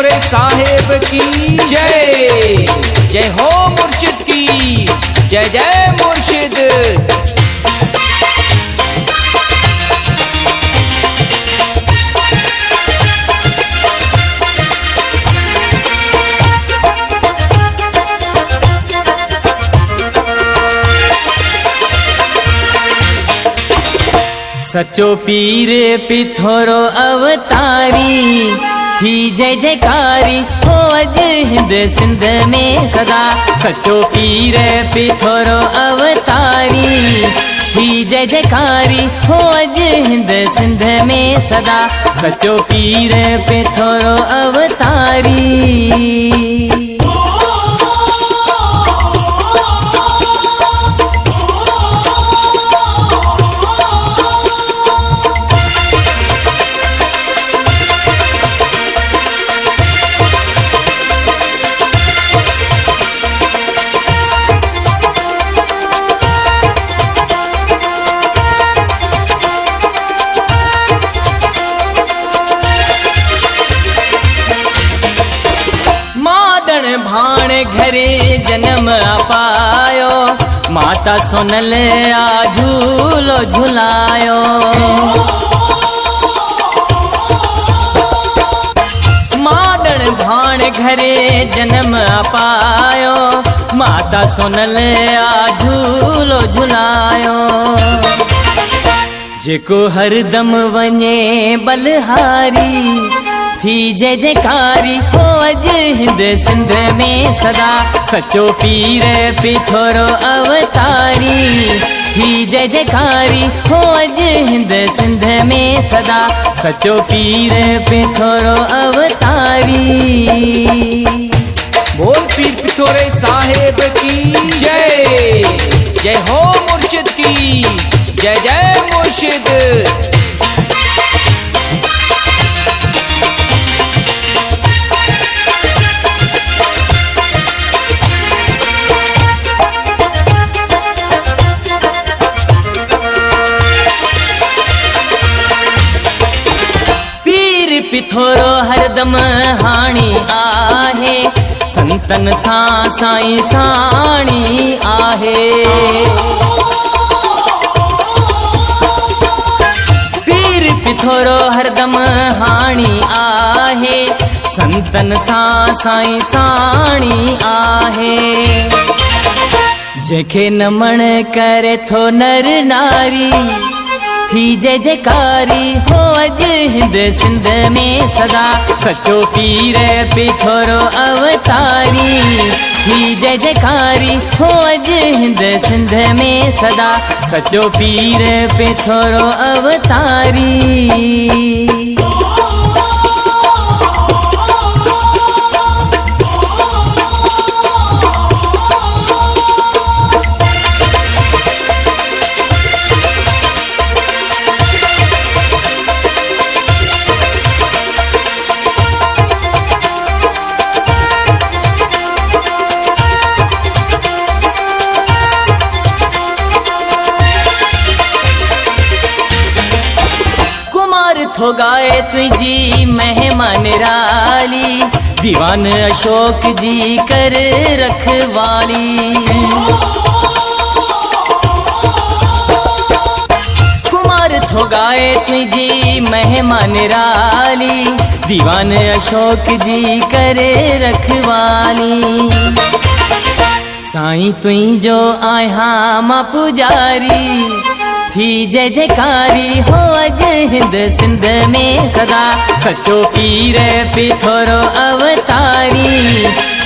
पिथोरे साहेब की जय। जय हो मुर्शिद की जय जय मुर्शिद। सचो पीर पिथोरो अवतारी थी जय जयकारी हो अज हिंद सिंध में सदा। सचो पीर पिथोरो अवतारी थी जय जयकारी हो अज हिंद सिंध में सदा। सचो पीर पिथोरो अवतारी। भाण घरे जन्म अपायो माता सोनल आ झूलो झुलायो। माडण भाण घरे जन्म अपायो माता सोनल आ झूलो झुलायो। जेको हरदम वञे बलहारी थी जय जयकारी हो अज हिंद सिंध में सदा। सचो पीर पिथोरो अवतारी थी जय जयकारी हो अज हिंद सिंध में सदा। सचो पीर पिथोरो अवतारी। बोल पीर पिथोरे साहेब की जय। जय हो मुर्शिद की जय जय मुर्शिद। पिथोरो हरदम हाणी आहे संतन सां साईं साणी आहे। पीर पिथोरो हरदम हाणी आहे संतन सां साईं साणी आहे। जेके नमण करे थो नर नारी थी जय जयकारी हो अज हिंद सिंध में सदा। सचो पीर पिथोरो अवतारी थी जय जयकारी हो अज हिंद सिंध में सदा। सचो पीर पिथोरो अवतारी। थो गाए तुझी मेहमान राली दीवान अशोक जी कर रखवाली। कुमार थो गाए तुझी मेहमान राली दीवान अशोक जी कर रखवाली। साईं तुई जो आया मां पुजारी थी जय जयकारी हो अज हिंद सिंध में सदा। सचो पीर पिथोरो अवतारी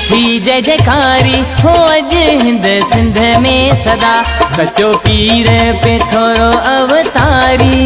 थी जय जयकारी हो अज हिंद सिंध में सदा। सचो पीर पिथोरो अवतारी।